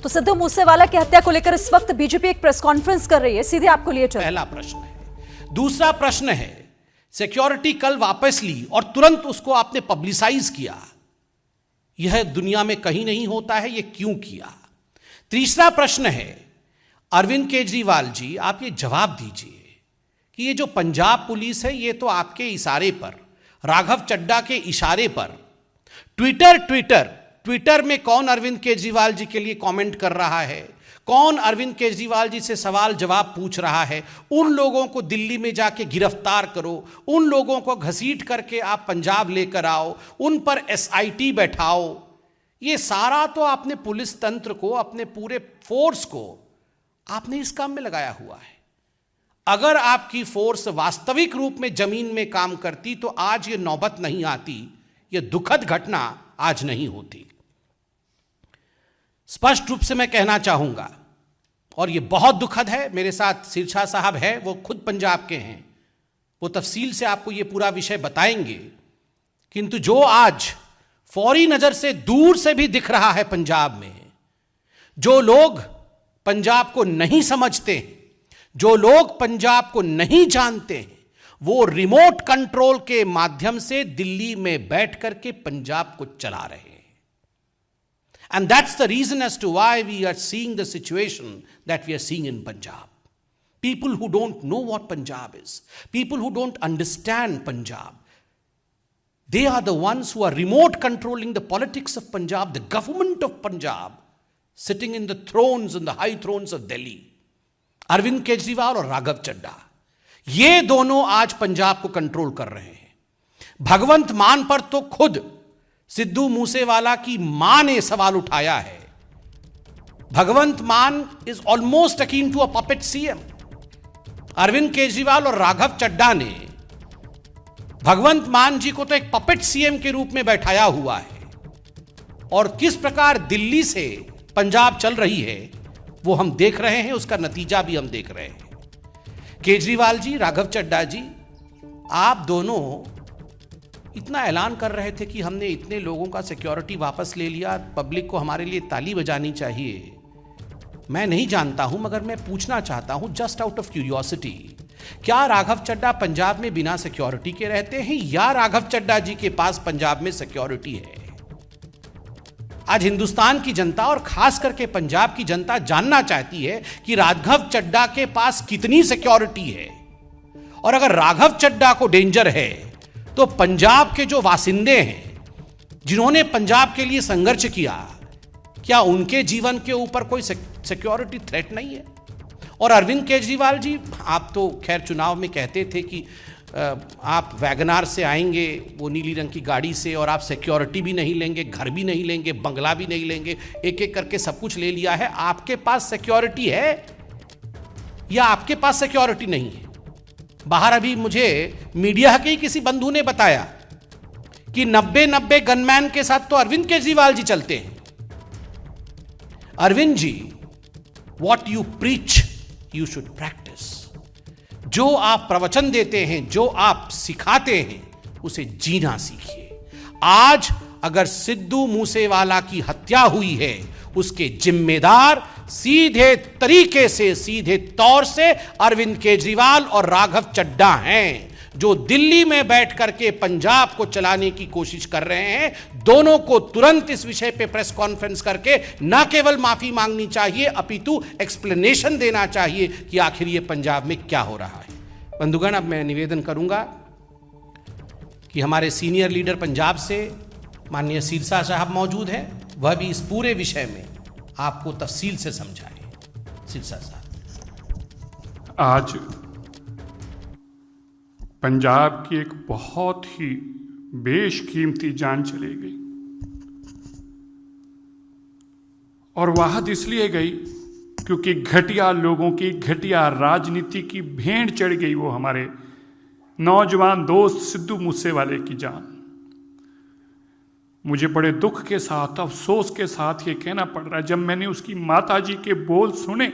तो सिद्धू मूसेवाला की हत्या को लेकर इस वक्त बीजेपी एक प्रेस कॉन्फ्रेंस कर रही है, सीधे आपको लिए चल। पहला प्रश्न है। दूसरा प्रश्न है, सिक्योरिटी कल वापस ली और तुरंत उसको आपने पब्लिसाइज किया, यह दुनिया में कहीं नहीं होता है, यह क्यों किया? तीसरा प्रश्न है, अरविंद केजरीवाल जी आप ये जवाब दीजिए कि ये जो पंजाब पुलिस है ये तो आपके इशारे पर, राघव चड्ढा के इशारे पर ट्विटर में कौन अरविंद केजरीवाल जी के लिए कमेंट कर रहा है, कौन अरविंद केजरीवाल जी से सवाल जवाब पूछ रहा है, उन लोगों को दिल्ली में जाके गिरफ्तार करो, उन लोगों को घसीट करके आप पंजाब लेकर आओ, उन पर एसआईटी बैठाओ। ये सारा तो आपने पुलिस तंत्र को, अपने पूरे फोर्स को आपने इस काम में लगाया हुआ है। अगर आपकी फोर्स वास्तविक रूप में जमीन में काम करती तो आज ये नौबत नहीं आती, ये दुखद घटना आज नहीं होती। स्पष्ट रूप से मैं कहना चाहूंगा, और ये बहुत दुखद है, मेरे साथ सिरसा साहब है, वो खुद पंजाब के हैं, वो तफसील से आपको ये पूरा विषय बताएंगे। किंतु जो आज फौरी नजर से दूर से भी दिख रहा है पंजाब में, जो लोग पंजाब को नहीं समझते हैं, जो लोग पंजाब को नहीं जानते हैं, वो रिमोट कंट्रोल के माध्यम से दिल्ली में बैठ करके पंजाब को चला रहे हैं। And that's the reason as to why we are seeing the situation that we are seeing in Punjab. People who don't know what Punjab is, people who don't understand Punjab, they are the ones who are remote controlling the politics of Punjab, the government of Punjab, sitting in the thrones, in the high thrones of Delhi. Arvind Kejriwal और राघव चड्ढा, ये दोनों आज पंजाब को control कर रहे हैं। भगवंत मान पर तो खुद सिद्धू मूसेवाला की मां ने सवाल उठाया है। Bhagwant Mann is almost akin to a puppet CM. Arvind Kejriwal और राघव चड्ढा ने भगवंत मान जी को तो एक पपेट सीएम के रूप में बैठाया हुआ है, और किस प्रकार दिल्ली से पंजाब चल रही है वो हम देख रहे हैं, उसका नतीजा भी हम देख रहे हैं। केजरीवाल जी, राघव चड्ढा जी, आप दोनों इतना ऐलान कर रहे थे कि हमने इतने लोगों का सिक्योरिटी वापस ले लिया, पब्लिक को हमारे लिए ताली बजानी चाहिए। मैं नहीं जानता हूं, मगर मैं पूछना चाहता हूं जस्ट आउट ऑफ क्यूरियोसिटी, क्या राघव चड्ढा पंजाब में बिना सिक्योरिटी के रहते हैं या राघव चड्ढा जी के पास पंजाब में सिक्योरिटी है? आज हिंदुस्तान की जनता और खास करके पंजाब की जनता जानना चाहती है कि राघव चड्ढा के पास कितनी सिक्योरिटी है, और अगर राघव चड्ढा को डेंजर है तो पंजाब के जो वासिंदे हैं, जिन्होंने पंजाब के लिए संघर्ष किया, क्या उनके जीवन के ऊपर कोई सिक्योरिटी थ्रेट नहीं है? और अरविंद केजरीवाल जी, आप तो खैर चुनाव में कहते थे कि आप वैगनार से आएंगे, वो नीली रंग की गाड़ी से, और आप सिक्योरिटी भी नहीं लेंगे, घर भी नहीं लेंगे, बंगला भी नहीं लेंगे, एक एक करके सब कुछ ले लिया है। आपके पास सिक्योरिटी है या आपके पास सिक्योरिटी नहीं है? बाहर अभी मुझे मीडिया के ही किसी बंधु ने बताया कि 90 गनमैन के साथ तो अरविंद केजरीवाल जी चलते हैं। Arvind ji, what you preach you should practice. जो आप प्रवचन देते हैं, जो आप सिखाते हैं, उसे जीना सीखिए। आज अगर सिद्धू मूसेवाला की हत्या हुई है, उसके जिम्मेदार सीधे तरीके से, सीधे तौर से अरविंद केजरीवाल और राघव चड्ढा हैं, जो दिल्ली में बैठ करके पंजाब को चलाने की कोशिश कर रहे हैं। दोनों को तुरंत इस विषय पे प्रेस कॉन्फ्रेंस करके न केवल माफी मांगनी चाहिए, अपितु एक्सप्लेनेशन देना चाहिए कि आखिर ये पंजाब में क्या हो रहा है। बंधुगण, अब मैं निवेदन करूंगा कि हमारे सीनियर लीडर पंजाब से माननीय सिरसा साहब मौजूद हैं, वह भी इस पूरे विषय में आपको तफसील से समझाएं। सिरसा साहब। आज पंजाब की एक बहुत ही बेशकीमती जान चली गई, और वाहद इसलिए गई क्योंकि घटिया लोगों की, घटिया राजनीति की भेंट चढ़ गई वो हमारे नौजवान दोस्त सिद्धू मूसेवाले की जान। मुझे बड़े दुख के साथ, अफसोस के साथ ये कहना पड़ रहा है, जब मैंने उसकी माताजी के बोल सुने,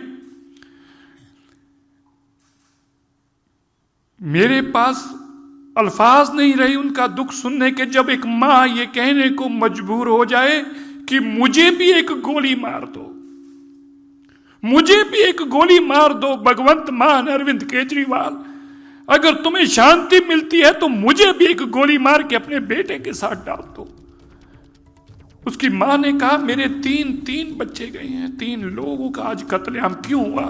मेरे पास अल्फाज नहीं रही उनका दुख सुनने के, जब एक मां ये कहने को मजबूर हो जाए कि मुझे भी एक गोली मार दो। मुझे भी एक गोली मार दो भगवंत मान अरविंद केजरीवाल। अगर तुम्हें शांति मिलती है तो मुझे भी एक गोली मार के अपने बेटे के साथ डाल दो। उसकी मां ने कहा मेरे तीन बच्चे गए हैं, 3 लोगों का आज कत्लेआम क्यों हुआ?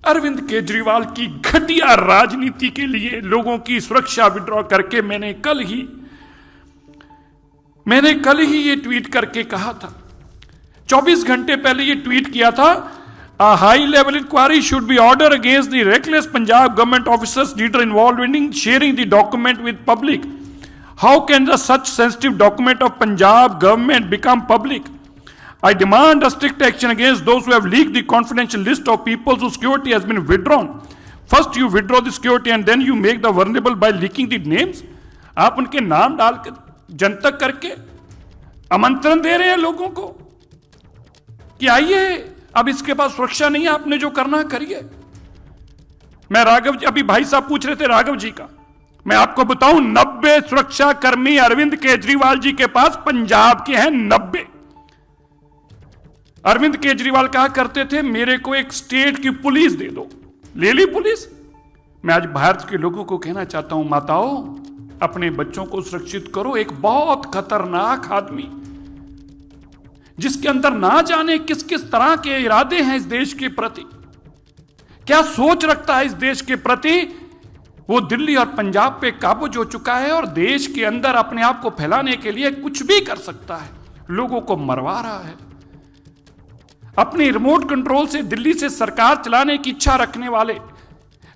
अरविंद केजरीवाल की घटिया राजनीति के लिए लोगों की सुरक्षा विड्रॉ करके मैंने कल ही ये ट्वीट करके कहा था, 24 घंटे पहले ये ट्वीट किया था, A high level inquiry should be ordered against the reckless Punjab government officers leader involved in sharing the document with public. How can such sensitive document of Punjab government become public? I demand a strict action against those who have leaked the confidential list of people whose security has been withdrawn. First you withdraw the security and then you make the vulnerable by leaking the names. आप उनके नाम डालकर जनतक करके आमंत्रण दे रहे हैं लोगों को कि आइए, अब इसके पास सुरक्षा नहीं है, आपने जो करना करिए। मैं राघव जी, अभी भाई साहब पूछ रहे थे राघव जी का, मैं आपको बताऊं 90 सुरक्षा कर्मी अरविंद केजरीवाल जी के पास पंजाब के हैं, 90। अरविंद केजरीवाल कहा करते थे मेरे को एक स्टेट की पुलिस दे दो, ले ली पुलिस। मैं आज भारत के लोगों को कहना चाहता हूं, माताओं अपने बच्चों को सुरक्षित करो। एक बहुत खतरनाक आदमी जिसके अंदर ना जाने किस किस तरह के इरादे हैं इस देश के प्रति, क्या सोच रखता है इस देश के प्रति, वो दिल्ली और पंजाब पे काबूज हो चुका है और देश के अंदर अपने आप को फैलाने के लिए कुछ भी कर सकता है, लोगों को मरवा रहा है। अपनी रिमोट कंट्रोल से दिल्ली से सरकार चलाने की इच्छा रखने वाले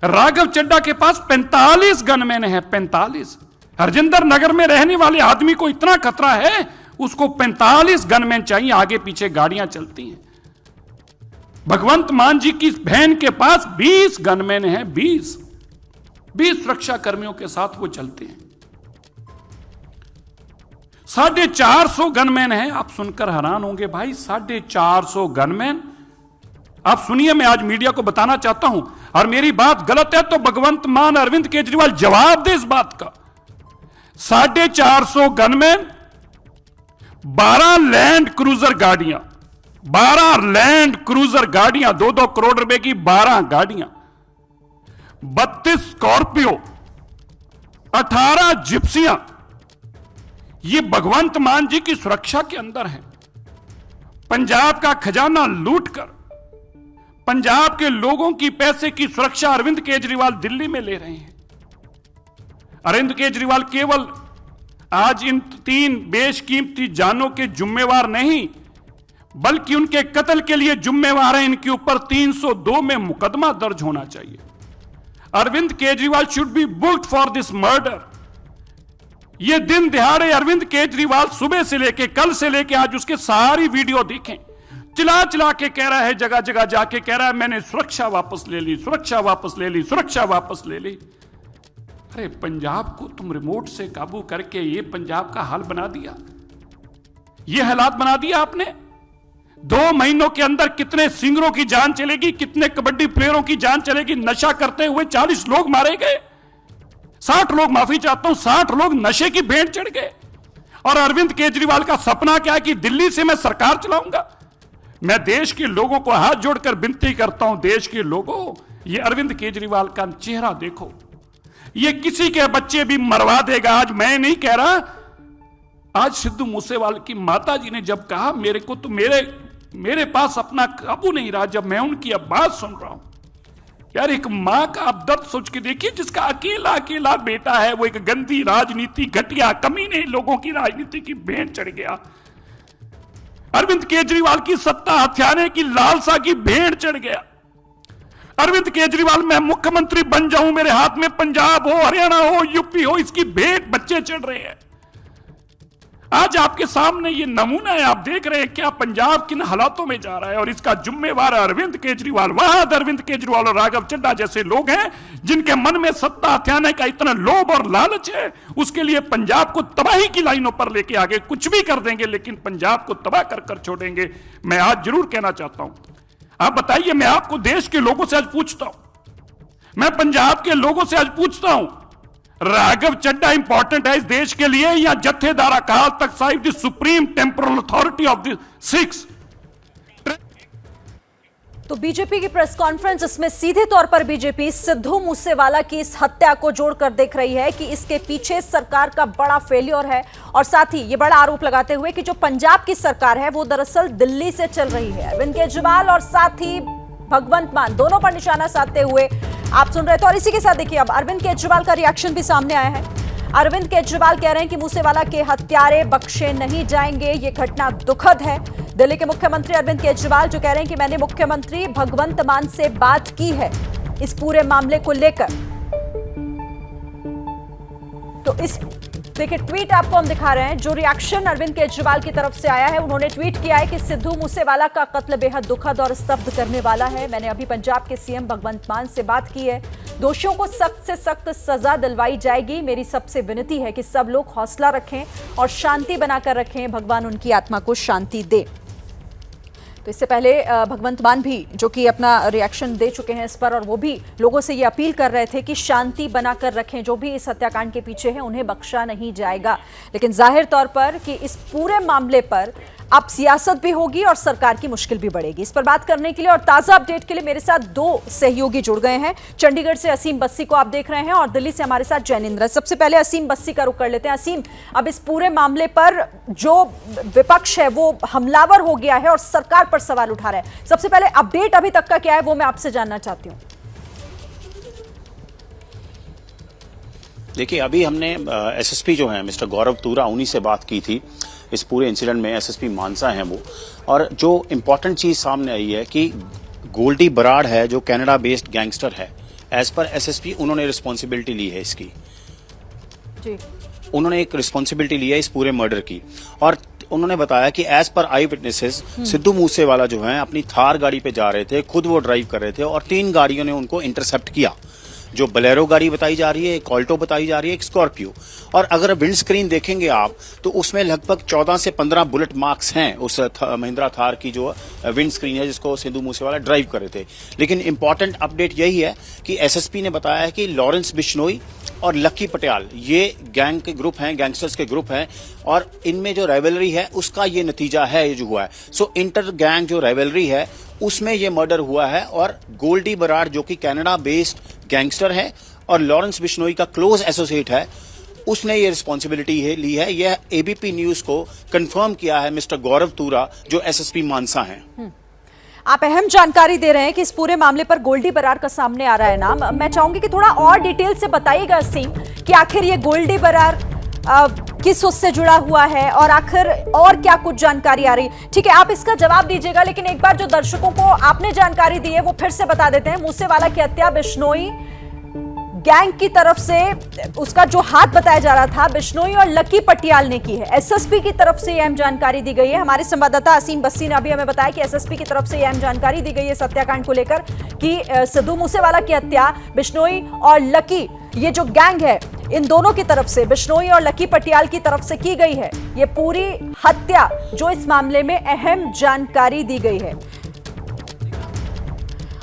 राघव चड्ढा के पास 45 गनमैन है, 45। हरजिंदर नगर में रहने वाले आदमी को इतना खतरा है, उसको 45 गनमैन चाहिए, आगे पीछे गाड़ियां चलती हैं। भगवंत मान जी की बहन के पास 20 गनमैन हैं, 20 सुरक्षा कर्मियों के साथ वो चलते हैं। 450 गनमैन हैं। आप सुनकर हैरान होंगे भाई, 450 गनमैन। आप सुनिए, मैं आज मीडिया को बताना चाहता हूं, और मेरी बात गलत है तो भगवंत मान अरविंद केजरीवाल जवाब दे इस बात का। 450 गनमैन, 12 लैंड क्रूजर गाड़ियां, 12 लैंड क्रूजर गाड़ियां, 2-2 करोड़ रुपए की 12 गाड़ियां, 32 स्कॉर्पियो, 18 जिप्सियां, ये भगवंत मान जी की सुरक्षा के अंदर है। पंजाब का खजाना लूटकर पंजाब के लोगों की पैसे की सुरक्षा अरविंद केजरीवाल दिल्ली में ले रहे हैं। अरविंद केजरीवाल केवल आज इन 3 बेशकीमती जानों के जिम्मेवार नहीं, बल्कि उनके कत्ल के लिए जिम्मेवार हैं। इनके ऊपर 302 में मुकदमा दर्ज होना चाहिए। Arvind Kejriwal should be booked for this murder. ये दिन दिहाड़े अरविंद केजरीवाल सुबह से लेके, कल से लेके आज उसके सारी वीडियो देखें, चिल्ला चिल्ला के कह रहा है, जगह जगह जाके कह रहा है मैंने सुरक्षा वापस ले ली, सुरक्षा वापस ले ली, सुरक्षा वापस ले ली। अरे पंजाब को तुम रिमोट से काबू करके ये पंजाब का हाल बना दिया, ये हालात बना दिया आपने। 2 महीनों के अंदर कितने सिंगरों की जान चलेगी, कितने कबड्डी प्लेयरों की जान चलेगी। नशा करते हुए 40 लोग मारे गए, 60 लोग, माफी चाहता हूं, 60 लोग नशे की भेंट चढ़ गए। और अरविंद केजरीवाल का सपना क्या है कि दिल्ली से मैं सरकार चलाऊंगा। मैं देश के लोगों को हाथ जोड़कर विनती करता हूं, देश के लोगों, ये अरविंद केजरीवाल का चेहरा देखो, ये किसी के बच्चे भी मरवा देगा। आज मैं नहीं कह रहा, आज सिद्धू मूसेवाले की माता जी ने जब कहा मेरे को तो मेरे पास अपना काबू नहीं रहा, जब मैं उनकी अब बात सुन रहा हूं, यार एक मां का आप दर्द सोच के देखिए, जिसका अकेला अकेला बेटा है, वो एक गंदी राजनीति, घटिया कमीने लोगों की राजनीति की भेंट चढ़ गया। अरविंद केजरीवाल की सत्ता हथियाने की लालसा की भेंट चढ़ गया। अरविंद केजरीवाल मैं मुख्यमंत्री बन जाऊं, मेरे हाथ में पंजाब हो, हरियाणा हो, यूपी हो, इसकी भेंट बच्चे चढ़ रहे हैं। आज आपके सामने ये नमूना है, आप देख रहे हैं क्या पंजाब किन हालातों में जा रहा है, और इसका जिम्मेवार अरविंद केजरीवाल। वहां अरविंद केजरीवाल और राघव चड्ढा जैसे लोग हैं जिनके मन में सत्ता हथियाने का इतना लोभ और लालच है, उसके लिए पंजाब को तबाही की लाइनों पर लेके आगे कुछ भी कर देंगे, लेकिन पंजाब को तबाह कर छोड़ेंगे। मैं आज जरूर कहना चाहता हूं, आप बताइए, मैं आपको देश के लोगों से आज पूछता हूं, मैं पंजाब के लोगों से आज पूछता हूं, राघव चड्ढा इंपॉर्टेंट है इस देश के लिए या jathedar Akal Takht Sahib the supreme temporal authority of the Sikhs? तो बीजेपी की प्रेस कॉन्फ्रेंस, इसमें सीधे तौर पर बीजेपी सिद्धू मूसेवाला की इस हत्या को जोड़कर देख रही है कि इसके पीछे सरकार का बड़ा फेलियर है, और साथ ही ये बड़ा आरोप लगाते हुए कि जो पंजाब की सरकार है वो दरअसल दिल्ली से चल रही है। अरविंद केजरीवाल और साथ ही भगवंत मान दोनों पर निशाना साधते हुए आप सुन रहे थे। और इसी के साथ देखिए अब अरविंद केजरीवाल का रिएक्शन भी सामने आया है। अरविंद केजरीवाल कह रहे हैं कि मूसेवाला के हत्यारे बख्शे नहीं जाएंगे, ये घटना दुखद है। दिल्ली के मुख्यमंत्री अरविंद केजरीवाल जो कह रहे हैं कि मैंने मुख्यमंत्री भगवंत मान से बात की है इस पूरे मामले को लेकर। तो इस देखिए ट्वीट आपको हम दिखा रहे हैं जो रिएक्शन अरविंद केजरीवाल की तरफ से आया है। उन्होंने ट्वीट किया है कि सिद्धू मूसेवाला का कत्ल बेहद दुखद और स्तब्ध करने वाला है। मैंने अभी पंजाब के सीएम भगवंत मान से बात की है, दोषियों को सख्त से सख्त सजा दिलवाई जाएगी। मेरी सबसे विनती है कि सब लोग हौसला रखें और शांति बनाकर रखें, भगवान उनकी आत्मा को शांति दे। तो इससे पहले भगवंत मान भी जो कि अपना रिएक्शन दे चुके हैं इस पर, और वो भी लोगों से ये अपील कर रहे थे कि शांति बनाकर रखें, जो भी इस हत्याकांड के पीछे है उन्हें बख्शा नहीं जाएगा। लेकिन जाहिर तौर पर कि इस पूरे मामले पर अब सियासत भी होगी और सरकार की मुश्किल भी बढ़ेगी। इस पर बात करने के लिए और ताजा अपडेट के लिए मेरे साथ दो सहयोगी जुड़ गए हैं। चंडीगढ़ से असीम बस्सी को आप देख रहे हैं और दिल्ली से हमारे साथ जैनेंद्र। सबसे पहले असीम बस्सी का रुख कर लेते हैं। असीम, अब इस पूरे मामले पर जो विपक्ष है वो हमलावर हो गया है और सरकार पर सवाल उठा रहा है। सबसे पहले अपडेट अभी तक का क्या है वो मैं आपसे जानना चाहती हूँ। देखिए, अभी हमने एसएसपी जो है मिस्टर गौरव तूरा, उन्हीं से बात की थी इस पूरे इंसिडेंट में। एसएसपी मानसा हैं वो, और जो इम्पोर्टेंट चीज़ सामने आई है कि गोल्डी बराड़ है जो कनाडा बेस्ड गैंगस्टर है। एज पर एसएसपी उन्होंने रिस्पॉन्सिबिलिटी ली है इसकी जी। उन्होंने एक रिस्पॉन्सिबिलिटी ली है इस पूरे मर्डर की, और उन्होंने बताया कि एज पर आई विटनेसेस सिद्धू मूसेवाला जो है अपनी थार गाड़ी पे जा रहे थे, खुद वो ड्राइव कर रहे थे और 3 गाड़ियों ने उनको इंटरसेप्ट किया। जो बलेरो गाड़ी बताई जा रही है, एक ऑल्टो बताई जा रही है, एक स्कॉर्पियो। और अगर विंड स्क्रीन देखेंगे आप तो उसमें लगभग 14 से 15 बुलेट मार्क्स हैं उस महिंद्रा थार की जो विंड स्क्रीन है जिसको सिद्धू मूसेवाला ड्राइव कर रहे थे। लेकिन इंपॉर्टेंट अपडेट यही है कि एसएसपी ने बताया है कि लॉरेंस बिश्नोई और लक्की पटियाल ये गैंग के ग्रुप हैं, गैंगस्टर्स के ग्रुप हैं, और इनमें जो राइवलरी है उसका ये नतीजा है ये जो हुआ है। सो इंटर गैंग जो राइवलरी है उसमें ये मर्डर हुआ है, और गोल्डी बराड़ जो कि कनाडा बेस्ड गैंगस्टर है और लॉरेंस बिश्नोई का क्लोज एसोसिएट है, उसने ये रिस्पॉन्सिबिलिटी ली है। यह एबीपी न्यूज को कंफर्म किया है मिस्टर गौरव तूरा जो एसएसपी मानसा हैं। आप अहम जानकारी दे रहे हैं कि इस पूरे मामले पर गोल्डी बराड़ का सामने आ रहा है नाम। मैं चाहूंगी कि थोड़ा और डिटेल से बताइएगा सीम कि आखिर ये गोल्डी बराड़ किस उससे जुड़ा हुआ है और आखिर और क्या कुछ जानकारी आ रही। ठीक है, आप इसका जवाब दीजिएगा, लेकिन एक बार जो दर्शकों को आपने जानकारी दी है वो फिर से बता देते हैं। मूसेवाला की हत्या बिश्नोई गैंग की तरफ से, उसका जो हाथ बताया जा रहा था बिश्नोई और लकी पटियाल ने की है। एसएसपी की तरफ से अहम जानकारी दी गई है। हमारे संवाददाता असीम बस्सी ने अभी हमें बताया कि एसएसपी की तरफ से अहम जानकारी दी गई है सत्याकांड को लेकर कि सिद्धू मूसेवाला की हत्या बिश्नोई और लकी, ये जो गैंग है इन दोनों की तरफ से, बिश्नोई और लकी पटियाल की तरफ से की गई है ये पूरी हत्या, जो इस मामले में अहम जानकारी दी गई है।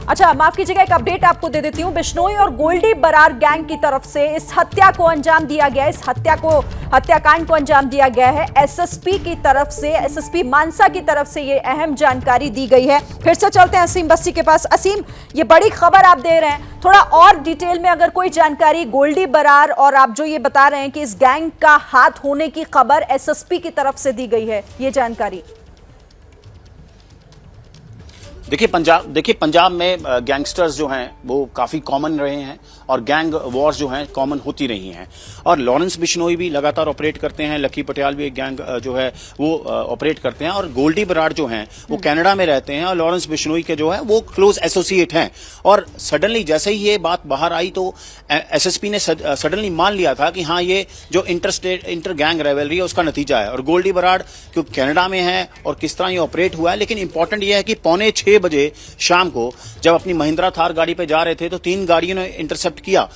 अच्छा, माफ कीजिएगा, एक अपडेट आपको दे देती हूं। बिश्नोई और गोल्डी बराड़ गैंग की तरफ से इस हत्या को अंजाम दिया गया, इस हत्याकांड को अंजाम दिया गया है एसएसपी की तरफ से, एसएसपी मानसा की तरफ से ये अहम जानकारी दी गई है। फिर से चलते हैं असीम बस्सी के पास। असीम, ये बड़ी खबर आप दे रहे हैं, थोड़ा और डिटेल में अगर कोई जानकारी गोल्डी बराड़ और आप जो ये बता रहे हैं कि इस गैंग का हाथ होने की खबर एसएसपी की तरफ से दी गई है, ये जानकारी। देखिए पंजाब में गैंगस्टर्स जो हैं वो काफ़ी कॉमन रहे हैं और गैंग वॉर्स जो हैं कॉमन होती रही हैं, और लॉरेंस बिश्नोई भी लगातार ऑपरेट करते हैं, लकी पटियाल भी एक गैंग जो है वो ऑपरेट करते हैं, और गोल्डी बराड़ जो हैं वो कनाडा में रहते हैं और लॉरेंस बिश्नोई के जो है वो क्लोज एसोसिएट हैं। और सडनली जैसे ही ये बात बाहर आई तो एसएसपी ने सडनली मान लिया था कि हाँ ये जो इंटर गैंग राइवलरी है उसका नतीजा है। और गोल्डी बराड़ क्योंकि कनाडा में है और किस तरह ये ऑपरेट हुआ है, लेकिन इंपॉर्टेंट ये है कि 5:45 बजे शाम को जब अपनी महिंद्रा थार गाड़ी पे जा रहे थे तो 3 गाड़ियों ने इंटरसेप्ट किया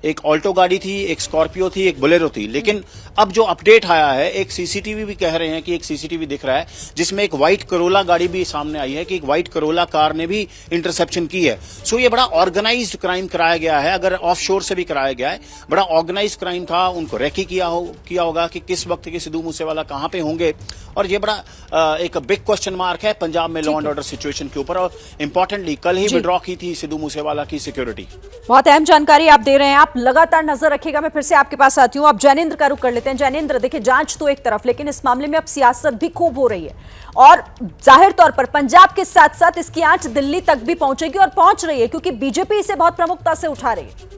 एक ऑल्टो गाड़ी थी, एक स्कॉर्पियो थी, एक बोलेरो थी। लेकिन अब जो अपडेट आया है, एक सीसीटीवी भी कह रहे हैं कि एक सीसीटीवी दिख रहा है जिसमें एक व्हाइट करोला गाड़ी भी सामने आई है कि एक व्हाइट करोला कार ने भी इंटरसेप्शन की है। सो ये बड़ा ऑर्गेनाइज्ड क्राइम कराया गया है, अगर ऑफ शोर से भी कराया गया है। बड़ा ऑर्गेनाइज्ड क्राइम था, उनको रेकी किया होगा कि किस वक्त के सिद्धू मूसेवाला कहां पे होंगे। और ये बड़ा एक बिग क्वेश्चन मार्क है पंजाब में लॉ एंड ऑर्डर सिचुएशन के ऊपर। और इंपॉर्टेंटली कल ही विड्रॉ की थी सिद्धू मूसेवाला की सिक्योरिटी। बहुत अहम जानकारी आप दे रहे हैं, आप लगातार नजर रखिएगा। मैं फिर से आपके पास आती हूं। अब जैनेंद्र का रुख कर लेते हैं। जैनेंद्र, देखिए जांच तो एक तरफ, लेकिन इस मामले में अब सियासत भी खूब हो रही है और जाहिर तौर पर पंजाब के साथ साथ इसकी आंच दिल्ली तक भी पहुंचेगी और पहुंच रही है, क्योंकि बीजेपी इसे बहुत प्रमुखता से उठा रही है।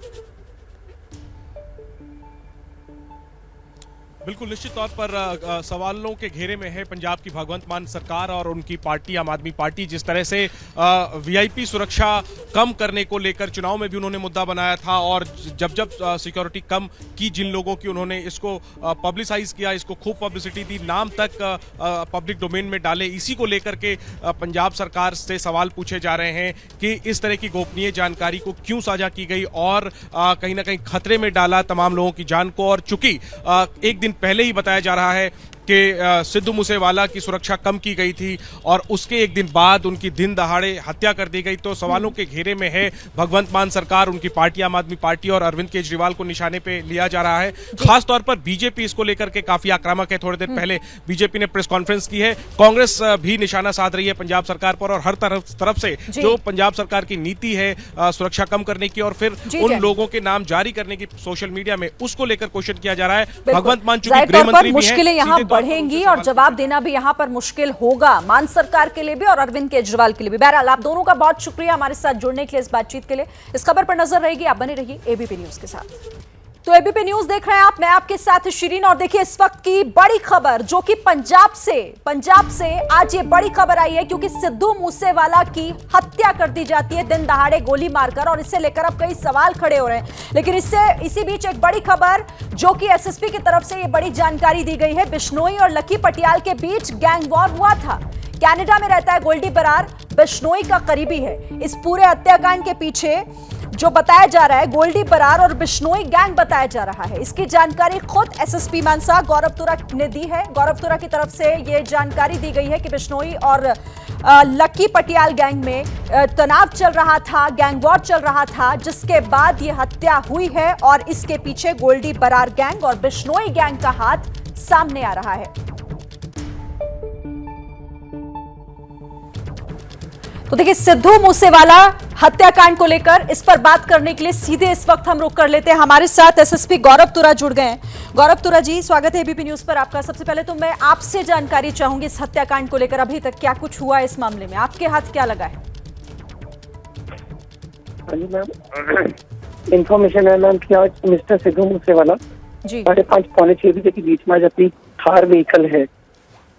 बिल्कुल निश्चित तौर पर सवालों के घेरे में है पंजाब की भगवंत मान सरकार और उनकी पार्टी आम आदमी पार्टी। जिस तरह से वीआईपी सुरक्षा कम करने को लेकर चुनाव में भी उन्होंने मुद्दा बनाया था और जब जब सिक्योरिटी कम की जिन लोगों की, उन्होंने इसको पब्लिसाइज किया, इसको खूब पब्लिसिटी दी, नाम तक पब्लिक डोमेन में डाले। इसी को लेकर के पंजाब सरकार से सवाल पूछे जा रहे हैं कि इस तरह की गोपनीय जानकारी को क्यों साझा की गई और कहीं ना कहीं खतरे में डाला तमाम लोगों की जान को। और चूंकि एक दिन पहले ही बताया जा रहा है कि सिद्धू मूसेवाला की सुरक्षा कम की गई थी और उसके एक दिन बाद उनकी दिन दहाड़े हत्या कर दी गई, तो सवालों के घेरे में है भगवंत मान सरकार, उनकी पार्टी आम आदमी पार्टी और अरविंद केजरीवाल को निशाने पे लिया जा रहा है। खासतौर पर बीजेपी इसको लेकर के काफी आक्रामक है। थोड़ी देर पहले बीजेपी ने प्रेस कॉन्फ्रेंस की है। कांग्रेस भी निशाना साध रही है पंजाब सरकार पर और हर तरफ से जो पंजाब सरकार की नीति है सुरक्षा कम करने की और फिर उन लोगों के नाम जारी करने की सोशल मीडिया में, उसको लेकर क्वेश्चन किया जा रहा है। भगवंत मान चूंकि गृह मंत्री भी हैं, बढ़ेंगी और जवाब देना भी यहां पर मुश्किल होगा, मान सरकार के लिए भी और अरविंद केजरीवाल के लिए भी। बहरहाल आप दोनों का बहुत शुक्रिया हमारे साथ जुड़ने के लिए, इस बातचीत के लिए। इस खबर पर नजर रहेगी, आप बने रहिए एबीपी न्यूज के साथ। तो एबीपी न्यूज देख रहे हैं आप, मैं आपके साथ शिरीन। और देखिए इस वक्त की बड़ी खबर जो कि पंजाब से आज ये बड़ी खबर आई है, क्योंकि सिद्धू मूसेवाला की हत्या कर दी जाती है दिन दहाड़े गोली मारकर, और इससे लेकर अब कई सवाल खड़े हो रहे हैं। लेकिन इसी बीच एक बड़ी खबर जो कि एसएसपी की तरफ से ये बड़ी जानकारी दी गई है। बिश्नोई और लकी पटियाल के बीच गैंग वॉर हुआ था। कनाडा में रहता है गोल्डी बरार, बिश्नोई का करीबी है। इस पूरे हत्याकांड के पीछे जो बताया जा रहा है गोल्डी बरार और बिश्नोई गैंग बताया जा रहा है। इसकी जानकारी खुद एसएसपी मानसा गौरव तुरा ने दी है। गौरव तुरा की तरफ से यह जानकारी दी गई है कि बिश्नोई और लकी पटियाल गैंग में तनाव चल रहा था, गैंग वॉर चल रहा था, जिसके बाद यह हत्या हुई है और इसके पीछे गोल्डी बरार गैंग और बिश्नोई गैंग का हाथ सामने आ रहा है। तो देखिए सिद्धू मूसेवाला हत्याकांड को लेकर इस पर बात करने के लिए सीधे इस वक्त हम रुख कर लेते हैं। हमारे साथ एसएसपी गौरव तुरा जुड़ गए हैं। गौरव तुरा जी, स्वागत है एबीपी न्यूज पर आपका। सबसे पहले तो मैं आपसे जानकारी चाहूंगी इस हत्याकांड को लेकर, अभी तक क्या कुछ हुआ इस मामले में, आपके हाथ क्या लगा है? हाँ जी मैम, इंफॉर्मेशन है मैम कि आज मिस्टर सिद्धू मूसेवाला 5:30 पौने 6 बजे के बीच में आज अपनी थार व्हीकल है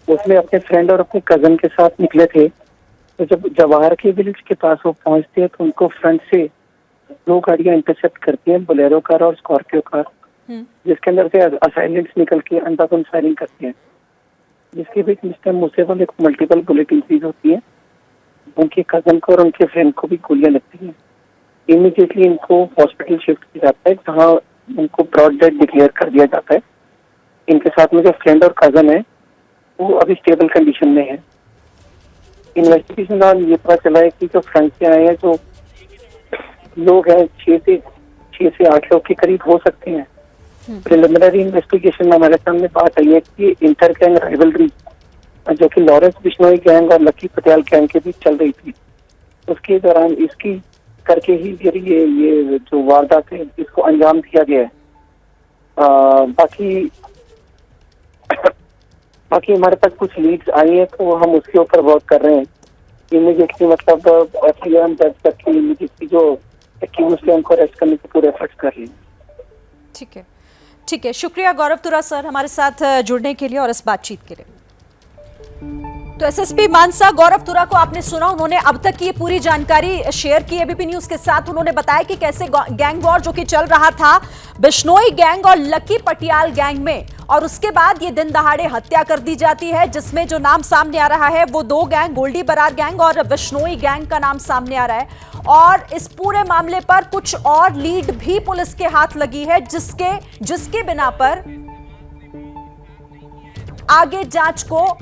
उसमें अपने फ्रेंड और अपने कजन के साथ निकले थे। तो जब जवाहर के विलेज के पास वो पहुंचते हैं तो उनको फ्रंट से 2 गाड़ियां इंटरसेप्ट करती हैं, बोलेरो कार और स्कॉर्पियो कार, जिसके अंदर से असाइलेंट्स निकल के अंधाधुंध फायरिंग करते हैं, जिसके बीच मिस्टर मूसेवाला को मल्टीपल बुलेट इंजरीज होती है। उनके कजन को और उनके फ्रेंड को भी गोलियां लगती हैं। इमीडिएटली इनको हॉस्पिटल शिफ्ट किया जाता है, जहाँ उनको ब्रॉड डेड डिक्लेयर कर दिया जाता है। इनके साथ में जो फ्रेंड और कजन है वो अभी स्टेबल कंडीशन में है। इन्वेस्टिगेशन दौरान ये पता चला है कि जो फ्रंट से आए हैं जो लोग हैं 6 से 8 लोग के करीब हो सकते हैं। प्रिलिमिनरी इन्वेस्टिगेशन में हमारे सामने बात आई है कि इंटर गैंग राइवलरी जो कि लॉरेंस बिश्नोई गैंग और लकी पटियाल गैंग के बीच चल रही थी, उसके दौरान इसकी करके ही फिर ये जो वारदात है इसको अंजाम दिया गया है। बाकी हमारे पास कुछ लीड्स आई है तो हम उसके ऊपर वर्क कर रहे हैं। इमीडिएटली मतलब एफआईआर हम दर्ज करके इमीडिएटली जो एक्यूज्ड है उनको अरेस्ट करने के पूरे एफर्ट्स कर रहे हैं। ठीक है, शुक्रिया गौरव तुरा सर हमारे साथ जुड़ने के लिए और इस बातचीत के लिए। तो एसएसपी मानसा गौरव तुरा को आपने सुना, उन्होंने अब तक की ये पूरी जानकारी शेयर की एबीपी न्यूज के साथ। उन्होंने बताया कि कैसे गैंग वॉर जो कि चल रहा था बिश्नोई गैंग और लकी पटियाल गैंग में, और उसके बाद ये दिन दहाड़े हत्या कर दी जाती है, जिसमें जो नाम सामने आ रहा है वो दो गैंग, गोल्डी बरार गैंग और बिश्नोई गैंग का नाम सामने आ रहा है। और इस पूरे मामले पर कुछ और लीड भी पुलिस के हाथ लगी है, जिसके बिना पर आगे जांच को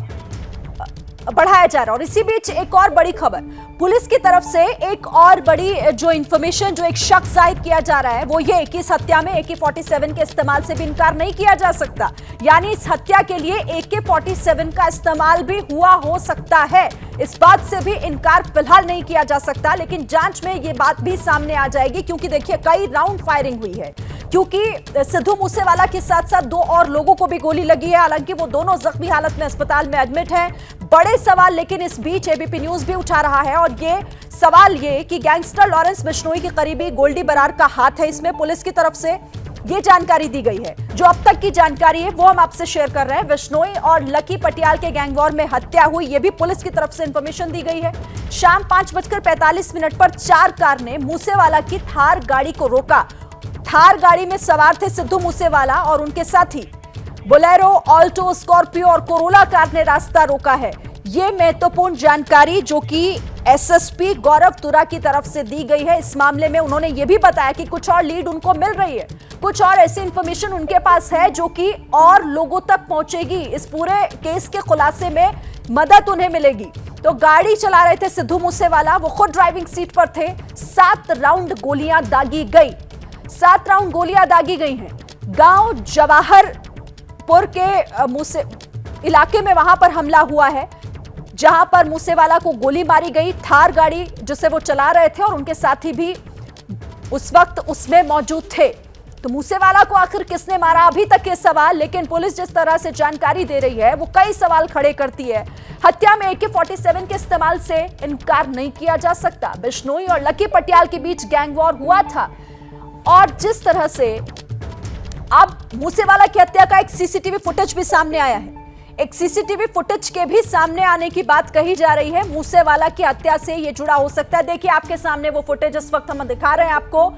बढ़ाया जा रहा है। और इसी बीच एक और बड़ी खबर, पुलिस की तरफ से एक और बड़ी जो इंफॉर्मेशन, जो एक शक जाहिर किया जा रहा है वो ये कि इस हत्या में AK-47 के इस्तेमाल से भी इनकार नहीं किया जा सकता, यानी इस हत्या के लिए AK-47 का इस्तेमाल भी हुआ हो सकता है। इस बात से भी इनकार फिलहाल नहीं किया जा सकता, लेकिन जांच में ये बात भी सामने आ जाएगी, क्योंकि देखिए कई राउंड फायरिंग हुई है, क्योंकि सिद्धू मूसेवाला के साथ साथ दो और लोगों को भी गोली लगी है। हालांकि वो दोनों जख्मी हालत में अस्पताल में एडमिट हैं। बड़े सवाल लेकिन इस बीच एबीपी न्यूज भी उठा रहा है, और ये सवाल ये कि गैंगस्टर लॉरेंस बिश्नोई के करीबी गोल्डी बरार का हाथ है इसमें। पुलिस की तरफ से ये जानकारी दी गई है, जो अब तक की जानकारी है वो हम आपसे शेयर कर रहे हैं। बिश्नोई और लकी पटियाल के गैंग वॉर में हत्या हुई, ये भी पुलिस की तरफ से इंफॉर्मेशन दी गई है। शाम 5:45 पर 4 कार ने मूसेवाला की थार गाड़ी को रोका। थार गाड़ी में सवार थे सिद्धू मूसेवाला और उनके साथी। बोलेरो, ऑल्टो, स्कॉर्पियो और कोरोला कार ने रास्ता रोका है। ये महत्वपूर्ण जानकारी जो कि एसएसपी गौरव तुरा की तरफ से दी गई है। इस मामले में उन्होंने ये भी बताया कि कुछ और लीड उनको मिल रही है, कुछ और ऐसी इंफॉर्मेशन उनके पास है जो कि और लोगों तक पहुंचेगी। इस पूरे केस के खुलासे में मदद उन्हें मिलेगी। तो गाड़ी चला रहे थे सिद्धू मूसेवाला, वो खुद ड्राइविंग सीट पर थे। 7 राउंड गोलियां दागी गई, 7 राउंड गोलियां दागी गई हैं। गांव जवाहरपुर के मूसे इलाके में वहां पर हमला हुआ है, जहां पर मूसेवाला को गोली मारी गई। थार गाड़ी जिसे वो चला रहे थे और उनके साथी भी उस वक्त उसमें मौजूद थे। तो मूसेवाला को आखिर किसने मारा, अभी तक ये सवाल, लेकिन पुलिस जिस तरह से जानकारी दे रही है वो कई सवाल खड़े करती है। हत्या में AK-47 के इस्तेमाल से इनकार नहीं किया जा सकता। बिश्नोई और लकी पटियाल के बीच गैंग वॉर हुआ था, और जिस तरह से अब मूसेवाला की हत्या का एक सीसीटीवी फुटेज भी सामने आया है, एक सीसीटीवी फुटेज के भी सामने आने की बात कही जा रही है। मूसेवाला की हत्या से ये जुड़ा हो सकता है। देखिए आपके सामने वो फुटेज इस वक्त हम दिखा रहे हैं आपको,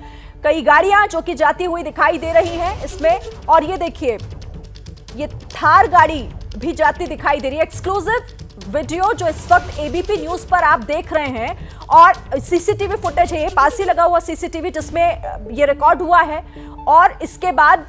कई गाड़ियां जो कि जाती हुई दिखाई दे रही हैं इसमें, और ये देखिए ये थार गाड़ी भी जाती दिखाई दे रही है। एक्सक्लूसिव वीडियो जो इस वक्त एबीपी न्यूज पर आप देख रहे हैं, और सीसीटीवी फुटेज है, पास ही लगा हुआ सीसीटीवी जिसमें ये रिकॉर्ड हुआ है। और इसके बाद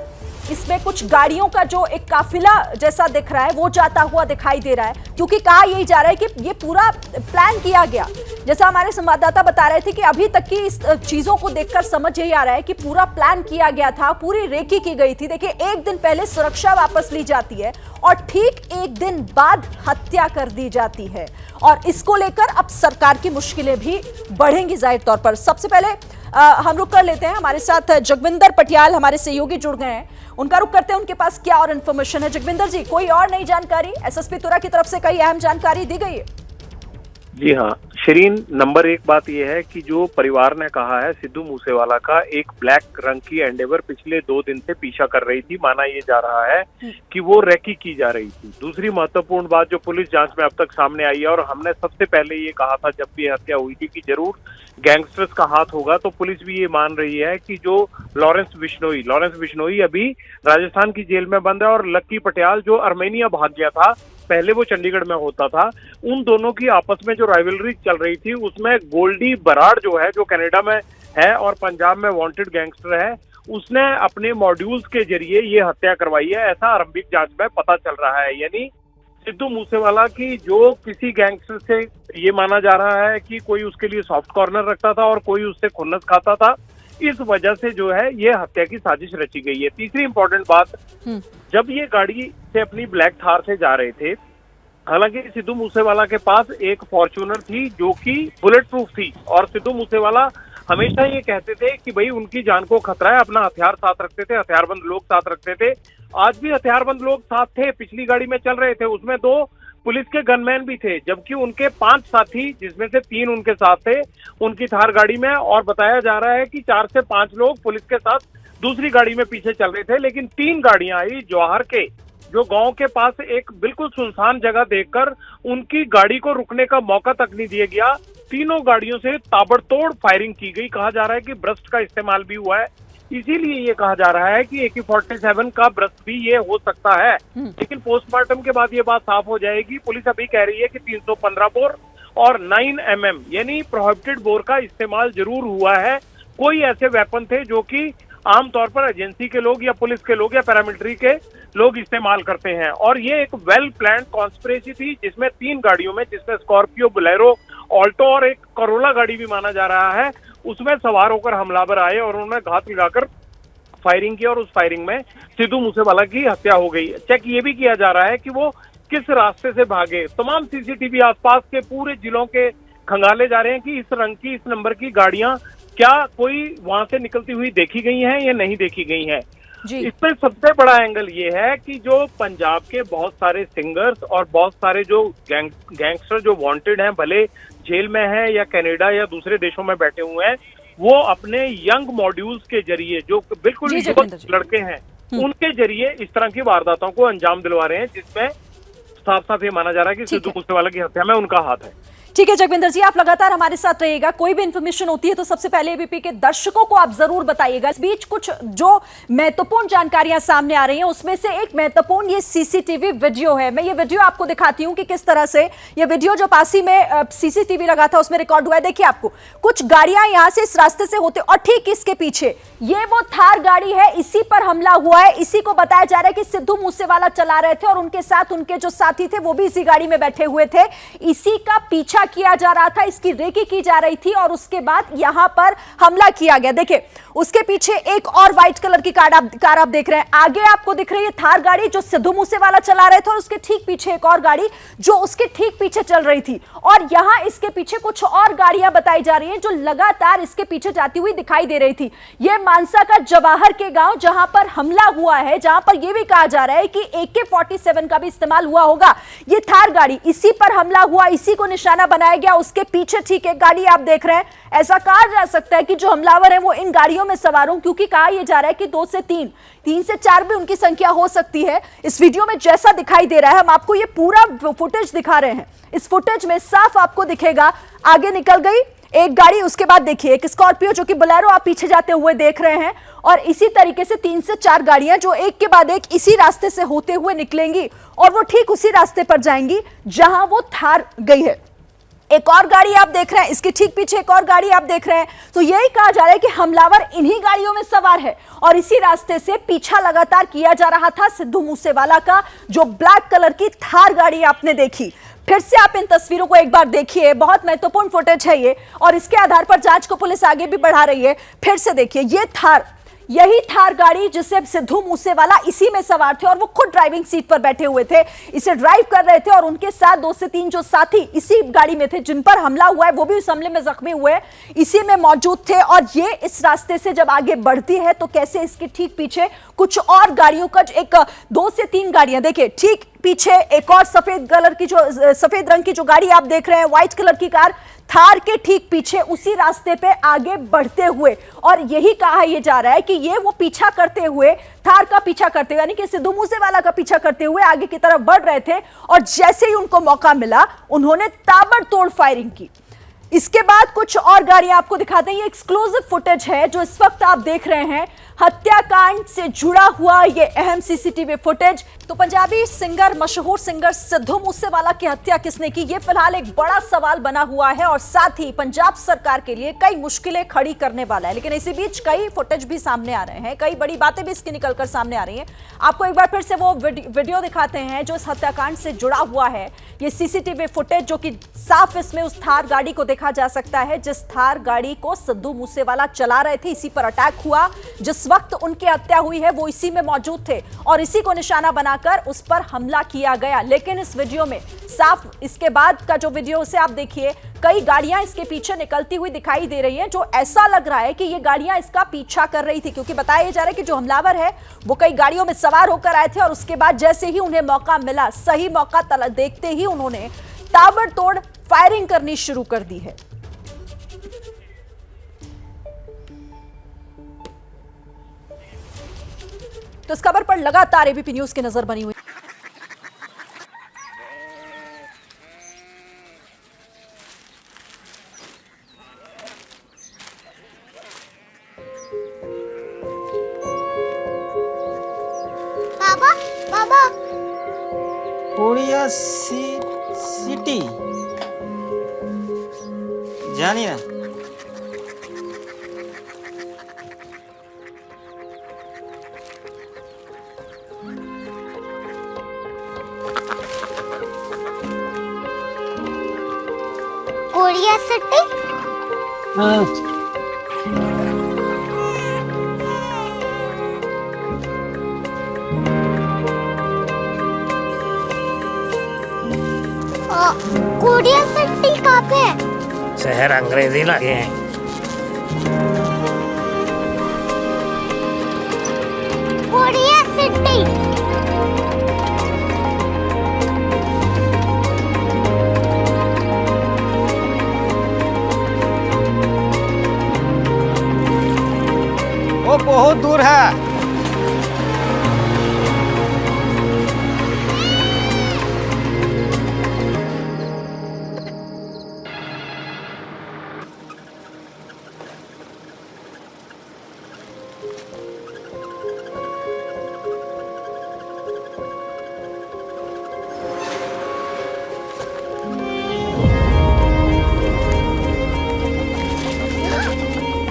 इसमें कुछ गाड़ियों का जो एक काफिला जैसा दिख रहा है वो जाता हुआ दिखाई दे रहा है, क्योंकि कहा यही जा रहा है कि ये पूरा प्लान किया गया। जैसा हमारे संवाददाता बता रहे थे कि अभी तक की इस चीजों को देखकर समझ यही आ रहा है कि पूरा प्लान किया गया था, पूरी रेकी की गई थी। देखिए एक दिन पहले सुरक्षा वापस ली जाती है और ठीक एक दिन बाद हत्या कर दी जाती है, और इसको लेकर अब सरकार की मुश्किलें भी बढ़ेंगी जाहिर तौर पर। सबसे पहले हम रुक कर लेते हैं, हमारे साथ जगविंदर पटियाल हमारे सहयोगी जुड़ गए हैं, उनका रुक करते हैं, उनके पास क्या और इन्फॉर्मेशन है। जगविंदर जी, कोई और नई जानकारी? एसएसपी तुरा की तरफ से कई अहम जानकारी दी गई है। जी हाँ शरीन, नंबर 1 बात यह है कि जो परिवार ने कहा है सिद्धू मूसेवाला का एक ब्लैक रंग की एंडेवर पिछले 2 दिन से पीछा कर रही थी, माना ये जा रहा है कि वो रेकी की जा रही थी। दूसरी महत्वपूर्ण बात जो पुलिस जांच में अब तक सामने आई है, और हमने सबसे पहले ये कहा था जब भी हत्या हुई थी कि जरूर गैंगस्टर्स का हाथ होगा, तो पुलिस भी ये मान रही है कि जो लॉरेंस बिश्नोई अभी राजस्थान की जेल में बंद है, और लक्की पटियाल जो अर्मेनिया भाग गया था, पहले वो चंडीगढ़ में होता था, उन दोनों की आपस में जो राइवलरी चल रही थी उसमें गोल्डी बराड़ जो है, जो कनाडा में है और पंजाब में वांटेड गैंगस्टर है, उसने अपने मॉड्यूल्स के जरिए ये हत्या करवाई है, ऐसा आरंभिक जांच में पता चल रहा है। यानी सिद्धू मूसेवाला की जो किसी गैंगस्टर से ये माना जा रहा है कि कोई उसके लिए सॉफ्ट कॉर्नर रखता था और कोई उससे खुन्नस खाता था, इस वजह से जो है ये हत्या की साजिश रची गई है। तीसरी इंपॉर्टेंट बात, जब ये गाड़ी से अपनी ब्लैक थार से जा रहे थे, हालांकि सिद्धू मूसेवाला के पास एक फॉर्च्यूनर थी जो कि बुलेट प्रूफ थी, और सिद्धू मूसेवाला हमेशा ये कहते थे कि भाई उनकी जान को खतरा है, अपना हथियार साथ रखते थे, हथियारबंद लोग साथ रखते थे। आज भी हथियारबंद लोग साथ थे, पिछली गाड़ी में चल रहे थे, उसमें 2 पुलिस के गनमैन भी थे, जबकि उनके 5 साथी, जिसमें से 3 उनके साथ थे उनकी थार गाड़ी में, और बताया जा रहा है कि 4 से 5 लोग पुलिस के साथ दूसरी गाड़ी में पीछे चल रहे थे। लेकिन 3 गाड़ियां आई जवाहर के जो गांव के पास एक बिल्कुल सुनसान जगह देखकर उनकी गाड़ी को रुकने का मौका तक नहीं दिया गया। तीनों गाड़ियों से ताबड़तोड़ फायरिंग की गई। कहा जा रहा है कि ब्रस्ट का इस्तेमाल भी हुआ है, इसीलिए ये कहा जा रहा है कि AK-47 का ब्रस्ट भी ये हो सकता है। लेकिन पोस्टमार्टम के बाद ये बात साफ हो जाएगी। पुलिस अभी कह रही है कि 315 बोर और 9 mm यानी प्रोहिबिटेड बोर का इस्तेमाल जरूर हुआ है। कोई ऐसे वेपन थे जो कि आमतौर पर एजेंसी के लोग या पुलिस के लोग या पैरामिलिट्री के लोग इस्तेमाल करते हैं। और ये एक वेल प्लान कॉन्स्पिरेसी थी जिसमें 3 गाड़ियों में, जिसमें स्कॉर्पियो, बोलेरो, ऑल्टो और एक करोला गाड़ी भी माना जा रहा है, उसमें सवार होकर हमलावर आए और उन्होंने घात लगाकर फायरिंग की और उस फायरिंग में सिद्धू मूसेवाला की हत्या हो गई। चेक ये भी किया जा रहा है कि वो किस रास्ते से भागे। तमाम सीसीटीवी आसपास के पूरे जिलों के खंगाले जा रहे हैं कि इस रंग की, इस नंबर की गाड़ियां क्या कोई वहां से निकलती हुई देखी गई हैं या नहीं देखी गई हैं। इसमें सबसे बड़ा एंगल ये है कि जो पंजाब के बहुत सारे सिंगर्स और बहुत सारे जो गैंगस्टर जो वांटेड हैं, भले जेल में हैं या कनाडा या दूसरे देशों में बैठे हुए हैं, वो अपने यंग मॉड्यूल्स के जरिए, जो बिल्कुल युवक लड़के हैं, उनके जरिए इस तरह की वारदातों को अंजाम दिलवा रहे हैं, जिसमें साफ साफ ये माना जा रहा है कि सिद्धू मूसेवाला की हत्या में उनका हाथ है। ठीक है जगविंदर जी, आप लगातार हमारे साथ रहिएगा। कोई भी इंफॉर्मेशन होती है तो सबसे पहले एबीपी के दर्शकों को आप जरूर बताइएगा। इस बीच कुछ जो महत्वपूर्ण जानकारियां सामने आ रही हैं, उसमें से एक महत्वपूर्ण ये सीसीटीवी वीडियो है। मैं ये वीडियो आपको दिखाती हूं कि किस तरह से ये वीडियो जो पासी में सीसीटीवी लगा था उसमें रिकॉर्ड हुआ है। देखिए, आपको कुछ गाड़ियां यहां से इस रास्ते से होते और ठीक इसके पीछे ये वो थार गाड़ी है, इसी पर हमला हुआ है। इसी को बताया जा रहा है कि सिद्धू मूसेवाला चला रहे थे और उनके साथ उनके जो साथी थे वो भी इसी गाड़ी में बैठे हुए थे। इसी का पीछा किया जा रहा था, इसकी रेकी की जा रही थी और उसके बाद यहां पर हमला किया गया। देखिए, उसके पीछे एक और व्हाइट कलर की कार आप देख रहे हैं। आगे आपको दिख रही है थार गाड़ी जो सिद्धू मूसेवाला चला रहे थे और उसके ठीक पीछे एक और गाड़ी जो उसके ठीक पीछे चल रही थी। और यहां इसके पीछे कुछ और गाड़ियां बताई जा रही हैं जो लगातार इसके पीछे जाती हुई दिखाई दे रही थी। यह मानसा का जवाहर के गांव जहां पर हमला हुआ है, जहां पर यह भी कहा जा रहा है कि AK-47 का भी इस्तेमाल हुआ होगा। यह थार गाड़ी, इसी पर हमला हुआ, इसी को निशाना बनाया गया। उसके पीछे ठीक एक गाड़ी आप देख रहे हैं। ऐसा कहा जा सकता है कि जो हमलावर है वो इन गाड़ियों में सवार हों, क्योंकि कहा यह जा रहा है कि 2 से 3 से 4 भी उनकी संख्या हो सकती है। इस वीडियो में जैसा दिखाई दे रहा है, हम आपको ये पूरा फुटेज दिखा रहे हैं। इस फुटेज में साफ आपको दिखेगा, आगे निकल गई एक गाड़ी, उसके बाद देखिए एक स्कॉर्पियो जो कि बोलेरो आप पीछे जाते हुए देख रहे हैं। और इसी तरीके से 3 से 4 गाड़ियां जो एक के बाद एक इसी रास्ते से होते हुए निकलेंगी और वो ठीक उसी रास्ते पर जाएंगी जहां वो थार गई है। एक और गाड़ी आप देख रहे हैं, इसके ठीक पीछे एक और गाड़ी आप देख रहे हैं। तो यही कहा जा रहा है कि हमलावर इन्हीं गाड़ियों में सवार है और इसी रास्ते से पीछा लगातार किया जा रहा था सिद्धू मूसेवाला का। जो ब्लैक कलर की थार गाड़ी आपने देखी, फिर से आप इन तस्वीरों को एक बार देखिए, बहुत महत्वपूर्ण फुटेज है ये और इसके आधार पर जांच को पुलिस आगे भी बढ़ा रही है। फिर से देखिए, ये थार, यही थार गाड़ी जिससे सिद्धू मूसेवाला इसी में सवार थे और वो खुद ड्राइविंग सीट पर बैठे हुए थे, इसे ड्राइव कर रहे थे और उनके साथ 2 से 3 जो साथी इसी गाड़ी में थे, जिन पर हमला हुआ है, वो भी उस हमले में जख्मी हुए, इसी में मौजूद थे। और ये इस रास्ते से जब आगे बढ़ती है तो कैसे इसके ठीक पीछे कुछ और गाड़ियों का एक 2 से 3 गाड़ियां, देखिए ठीक पीछे एक और सफेद रंग की जो गाड़ी आप देख रहे हैं, व्हाइट कलर की कार, थार के ठीक पीछे उसी रास्ते पे आगे बढ़ते हुए। और यही कहा यह जा रहा है कि ये वो पीछा करते हुए, थार का पीछा करते हुए, यानी कि सिद्धू मूसेवाला का पीछा करते हुए आगे की तरफ बढ़ रहे थे और जैसे ही उनको मौका मिला उन्होंने ताबड़तोड़ फायरिंग की। इसके बाद कुछ और गाड़ियां आपको दिखाते हैं। ये एक्सक्लूसिव फुटेज है जो इस वक्त आप देख रहे हैं, हत्याकांड से जुड़ा हुआ ये अहम सीसीटीवी फुटेज। तो पंजाबी सिंगर, मशहूर सिंगर सिद्धू मूसेवाला की हत्या किसने की, ये फिलहाल एक बड़ा सवाल बना हुआ है और साथ ही पंजाब सरकार के लिए कई मुश्किलें खड़ी करने वाला है। लेकिन इसी बीच कई फुटेज भी सामने आ रहे हैं, कई बड़ी बातें भी इसकी निकलकर सामने आ रही हैं। आपको एक बार फिर से वो वीडियो दिखाते हैं जो इस हत्याकांड से जुड़ा हुआ है। ये सीसीटीवी फुटेज जो कि साफ इसमें उस थार गाड़ी को देखा जा सकता है जिस थार गाड़ी को सिद्धू मूसेवाला चला रहे थे। इसी पर अटैक हुआ, जिस वक्त उनकी हत्या हुई है वो इसी में मौजूद थे और इसी को निशाना बनाकर उस पर हमला किया गया। लेकिन इस वीडियो में साफ, इसके बाद का जो वीडियो से आप देखिए, कई गाड़ियां इसके पीछे निकलती हुई दिखाई दे रही हैं, जो ऐसा लग रहा है कि ये गाड़ियां इसका पीछा कर रही थी, क्योंकि बताया जा रहा है कि जो हमलावर है वो कई गाड़ियों में सवार होकर आए थे और उसके बाद जैसे ही उन्हें मौका मिला, सही मौका देखते ही उन्होंने ताबड़तोड़ फायरिंग करनी शुरू कर दी है। तो इस खबर पर लगातार एबीपी न्यूज की नजर बनी हुई। कोरिया सिटी জানি না। कोरिया सिटी कोरिया सिटी कहाँ पे है? शहर अंग्रेजी लगे हैं। कोरिया सिटी वो बहुत दूर है।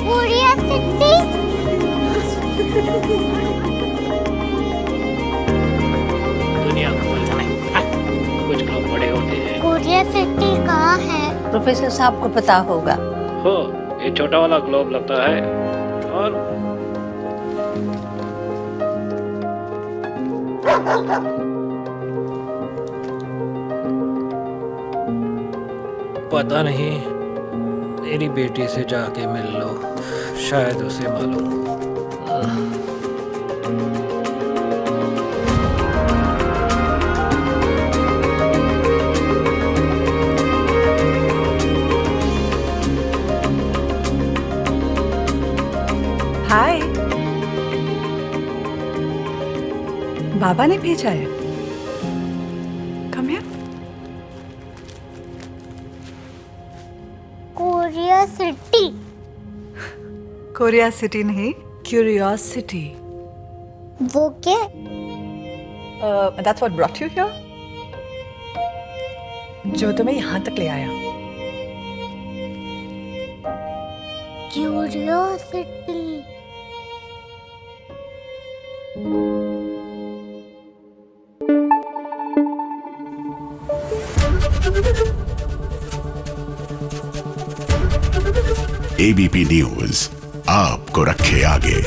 कोरिया सिटी दुनिया को कुछ लोग बड़े होते हैं। कोरिया सिटी कहाँ है? प्रोफेसर साहब को पता होगा। हो ये छोटा वाला ग्लोब लगता है और पता नहीं, मेरी बेटी से जाके मिल लो, शायद उसे मालूम हो। हाय, बाबा ने भेजा है। Come here. Korea city Korea city नहीं, क्यूरियोसिटी। वो क्या? That's what brought you here? जो तुम्हें यहाँ तक ले आया। क्यूरियोसिटी एबीपी न्यूज आपको रखे आगे।